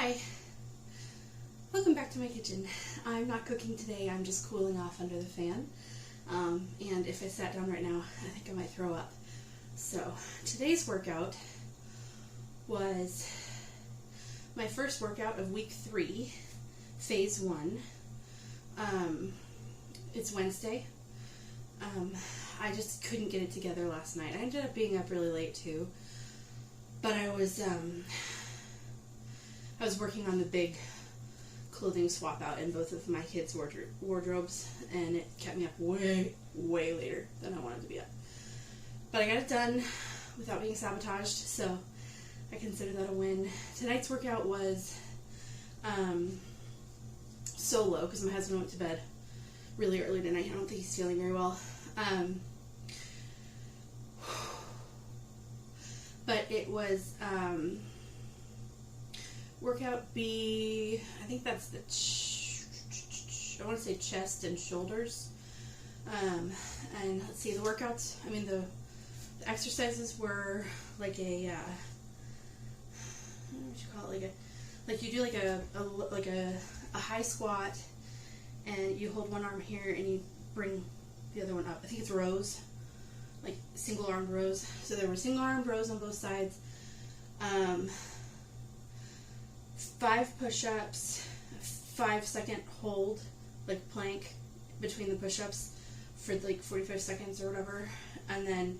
Hi, welcome back to my kitchen. I'm not cooking today, I'm just cooling off under the fan. And if I sat down right now, I think I might throw up. So today's workout was my first workout of week 3, phase 1. It's Wednesday. I just couldn't get it together last night. I ended up being up really late too, but I was working on the big clothing swap out in both of my kids' wardrobes, and it kept me up way later than I wanted to be up. But I got it done without being sabotaged, so I consider that a win. Tonight's workout was solo because my husband went to bed really early tonight. I don't think he's feeling very well. But it was workout B, I think that's the, I want to say chest and shoulders. And let's see, the workouts, the exercises were like a, what would you call it, like you do like a high squat, and you hold one arm here and you bring the other one up. I think it's rows, like single armed rows. So there were single armed rows on both sides. 5 push-ups, 5-second hold, like plank between the push-ups for like 45 seconds or whatever, and then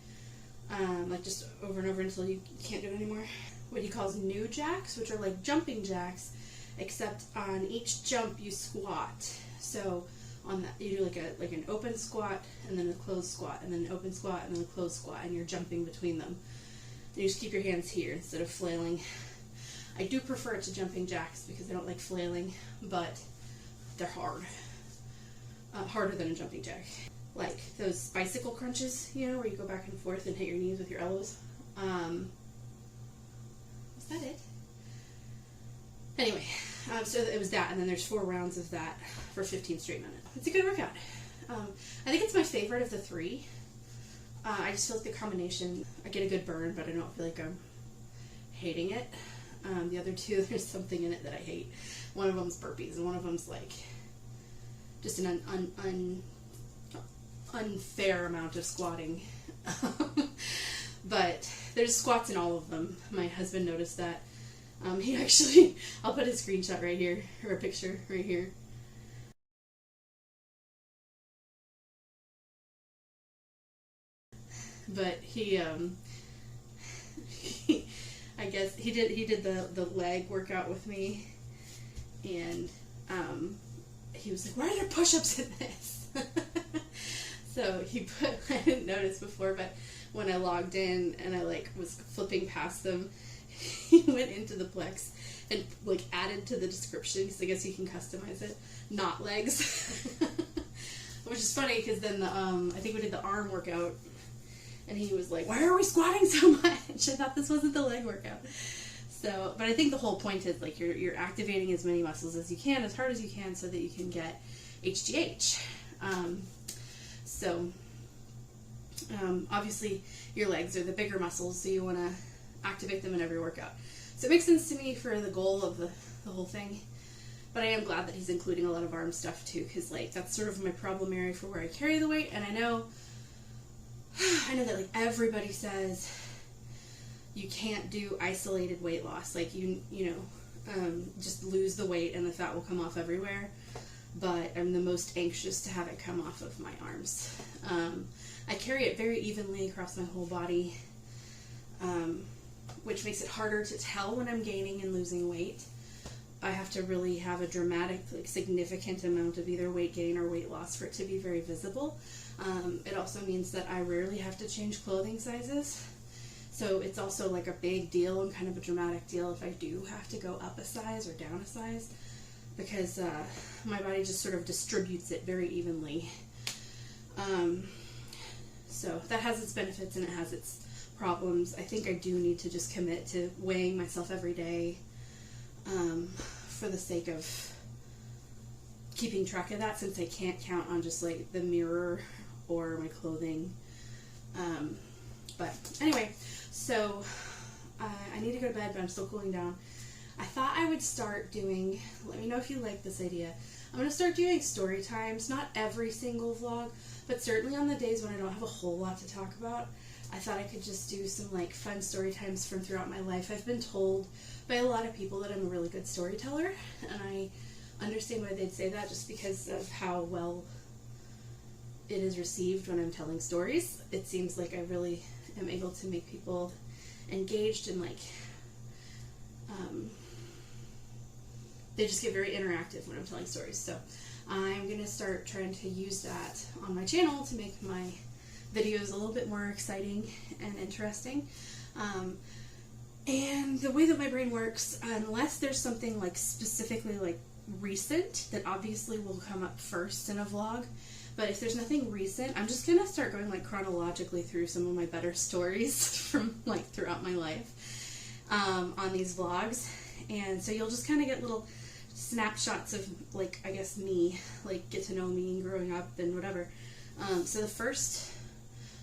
like just over and over until you can't do it anymore. What he calls new jacks, which are like jumping jacks, except on each jump you squat. So on that you do like an open squat and then a closed squat and then an open squat and then a closed squat, and you're jumping between them. And you just keep your hands here instead of flailing. I do prefer it to jumping jacks because I don't like flailing, but they're hard. Harder than a jumping jack. Like those bicycle crunches, where you go back and forth and hit your knees with your elbows. Was that it? Anyway, so it was that, and then there's 4 rounds of that for 15 straight minutes. It's a good workout. I think it's my favorite of the 3. I just feel like the combination, I get a good burn, but I don't feel like I'm hating it. The other 2, there's something in it that I hate. One of them's burpees, and one of them's like just an unfair amount of squatting. But there's squats in all of them. My husband noticed that. He actually, I'll put a screenshot right here, or a picture right here. But he I guess he did the leg workout with me, and he was like, "Why are there push-ups in this?" So he put, I didn't notice before, but when I logged in and I was flipping past them, he went into the Plex and added to the description, because I guess you can customize it, not legs. Which is funny because then I think we did the arm workout, and he was like, "Why are we squatting so much? I thought this wasn't the leg workout." So, but I think the whole point is you're activating as many muscles as you can, as hard as you can, so that you can get HGH. Obviously your legs are the bigger muscles, so you want to activate them in every workout. So it makes sense to me for the goal of the whole thing. But I am glad that he's including a lot of arm stuff too, because that's sort of my problem area for where I carry the weight, and I know that everybody says you can't do isolated weight loss, just lose the weight and the fat will come off everywhere. But I'm the most anxious to have it come off of my arms. I carry it very evenly across my whole body, which makes it harder to tell when I'm gaining and losing weight. I have to really have a dramatic, significant amount of either weight gain or weight loss for it to be very visible. It also means that I rarely have to change clothing sizes. So it's also a big deal and kind of a dramatic deal if I do have to go up a size or down a size, because my body just sort of distributes it very evenly. So that has its benefits and it has its problems. I think I do need to just commit to weighing myself every day, for the sake of keeping track of that, since I can't count on just the mirror or my clothing. But anyway, so I need to go to bed, but I'm still cooling down. I thought I would start doing, let me know if you like this idea, I'm going to start doing story times, not every single vlog, but certainly on the days when I don't have a whole lot to talk about. I thought I could just do some like fun story times from throughout my life. I've been told by a lot of people that I'm a really good storyteller, and I understand why they'd say that just because of how well it is received when I'm telling stories. It seems like I really am able to make people engaged and like they just get very interactive when I'm telling stories. So I'm going to start trying to use that on my channel to make my videos a little bit more exciting and interesting. And the way that my brain works, unless there's something like specifically like recent, that obviously will come up first in a vlog, but if there's nothing recent, I'm just going to start going like chronologically through some of my better stories from like throughout my life on these vlogs. And so you'll just kind of get little snapshots of like, I guess, me, like get to know me growing up and whatever. So the first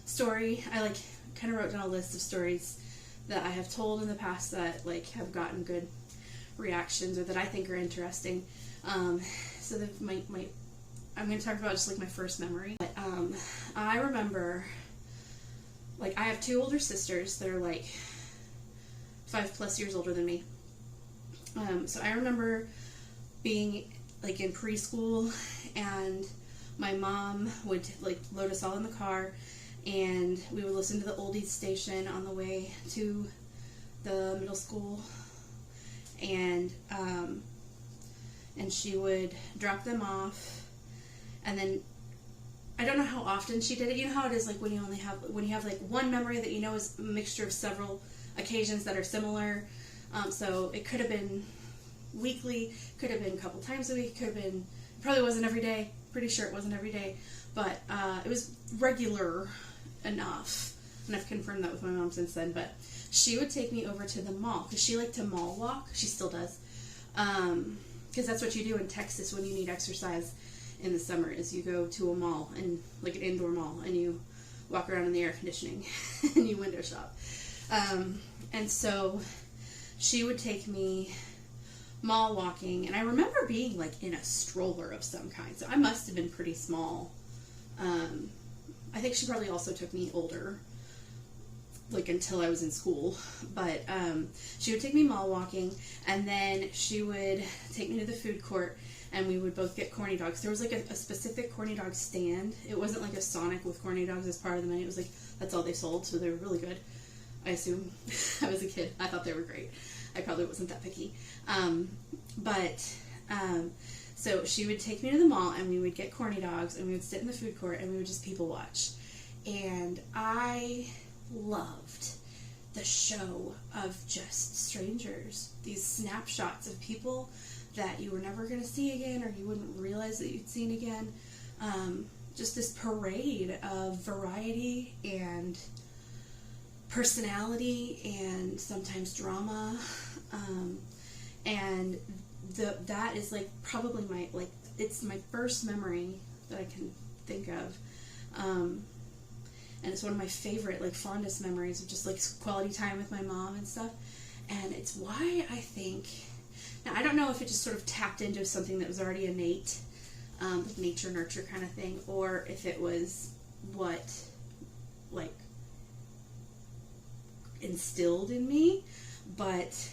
story, I like kind of wrote down a list of stories that I have told in the past that like have gotten good reactions or that I think are interesting. So that I'm going to talk about just like my first memory. But, I remember, like, I have two older sisters that are like 5+ years older than me. So I remember being like in preschool, and my mom would like load us all in the car, and we would listen to the oldies station on the way to the middle school, and she would drop them off, and then I don't know how often she did it. You know how it is like when you have like one memory that you know is a mixture of several occasions that are similar. So it could have been weekly, could have been a couple times a week, could have been, probably wasn't every day, pretty sure it wasn't every day, but it was regular enough, and I've confirmed that with my mom since then. But she would take me over to the mall, because she liked to mall walk, she still does, because that's what you do in Texas when you need exercise in the summer, is you go to a mall, and like an indoor mall, and you walk around in the air conditioning, and you window shop. And so she would take me mall walking, and I remember being like in a stroller of some kind, so I must have been pretty small. I think she probably also took me older, like until I was in school, but she would take me mall walking, and then she would take me to the food court, and we would both get corny dogs. There was like a specific corny dog stand. It wasn't like a Sonic with corny dogs as part of the menu. It was like, that's all they sold, so they were really good, I assume. I was a kid. I thought they were great. I probably wasn't that picky. So she would take me to the mall, and we would get corny dogs, and we would sit in the food court, and we would just people watch. And I loved the show of just strangers, these snapshots of people that you were never going to see again, or you wouldn't realize that you'd seen again. Just this parade of variety and personality and sometimes drama, and that is like probably my, like, it's my first memory that I can think of, and it's one of my favorite, like, fondest memories of just like quality time with my mom and stuff. And it's why I think, now I don't know if it just sort of tapped into something that was already innate, like nature nurture kind of thing, or if it was what like instilled in me, but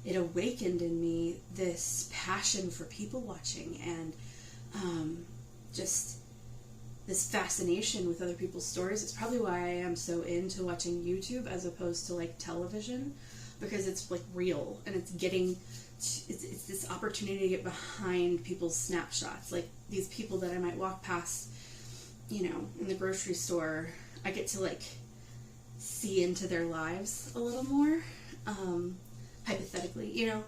it awakened in me this passion for people watching, and just this fascination with other people's stories. It's probably why I am so into watching YouTube as opposed to like television, because it's like real, and it's this opportunity to get behind people's snapshots, like these people that I might walk past, you know, in the grocery store. I get to like see into their lives a little more, hypothetically, you know.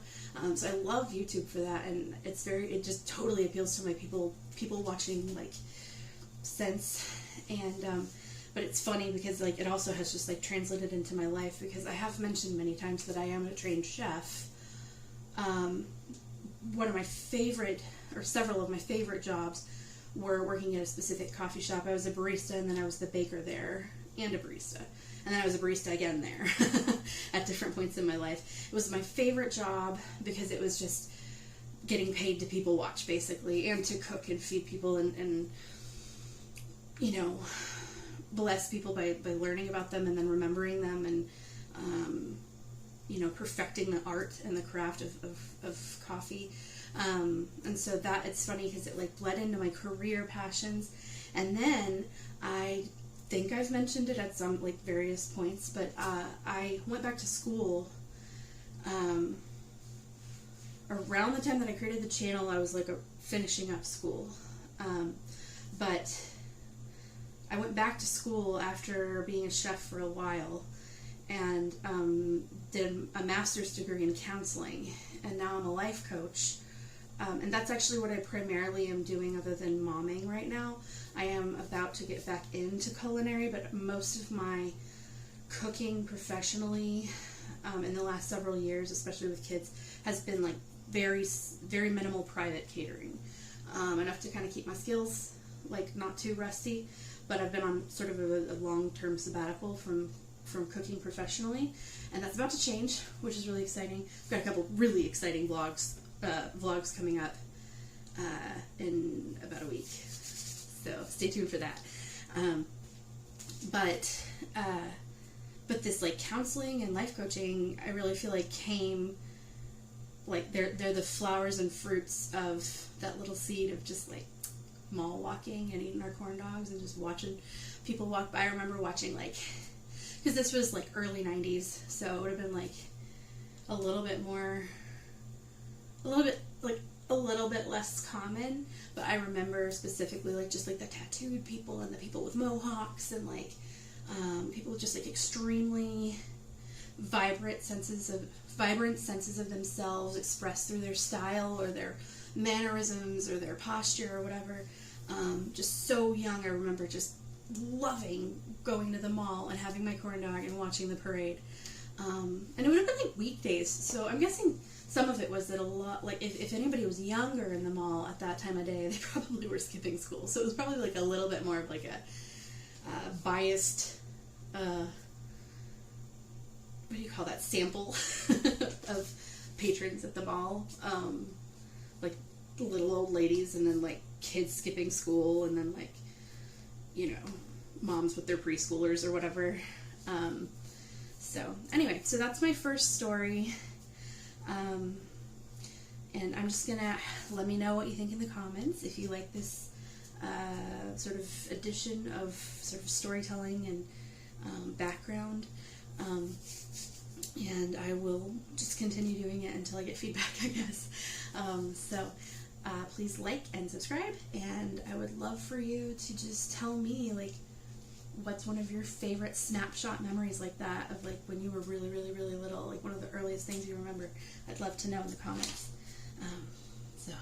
So I love YouTube for that, and it just totally appeals to my people watching like sense. And but it's funny because like it also has just like translated into my life, because I have mentioned many times that I am a trained chef. One of my favorite, or several of my favorite jobs, were working at a specific coffee shop. I was a barista, and then I was the baker there. and a barista. And then I was a barista again there at different points in my life. It was my favorite job because it was just getting paid to people watch, basically, and to cook and feed people and you know, bless people by learning about them and then remembering them and, you know, perfecting the art and the craft of coffee. And so that, it's funny because it like bled into my career passions. And then I think I've mentioned it at some like various points, but I went back to school around the time that I created the channel. I was like finishing up school, but I went back to school after being a chef for a while and did a master's degree in counseling, and now I'm a life coach. And that's actually what I primarily am doing other than momming right now. I am about to get back into culinary, but most of my cooking professionally in the last several years, especially with kids, has been like very, very minimal private catering. Enough to kind of keep my skills like not too rusty, but I've been on sort of a long-term sabbatical from cooking professionally, and that's about to change, which is really exciting. I've got a couple really exciting vlogs coming up in about a week, so stay tuned for that. But this like counseling and life coaching, I really feel like came like they're the flowers and fruits of that little seed of just like mall walking and eating our corn dogs and just watching people walk by. I remember watching like, because this was like early 90s, so it would have been like a little bit less common, but I remember specifically like just like the tattooed people and the people with mohawks and like people with just like extremely vibrant senses of themselves expressed through their style or their mannerisms or their posture or whatever. Just so young, I remember just loving going to the mall and having my corn dog and watching the parade. And it would have been like weekdays, so I'm guessing some of it was that a lot, like if anybody was younger in the mall at that time of day, they probably were skipping school. So it was probably like a little bit more of like a biased, what do you call that, sample of patrons at the mall. Like little old ladies and then like kids skipping school and then like, you know, moms with their preschoolers or whatever. So anyway, so that's my first story. And I'm just gonna let me know what you think in the comments if you like this sort of addition of sort of storytelling and background. And I will just continue doing it until I get feedback, I guess. So please like and subscribe, and I would love for you to just tell me like what's one of your favorite snapshot memories like that of like when you were really, really, really little, like one of the earliest things you remember. I'd love to know in the comments. So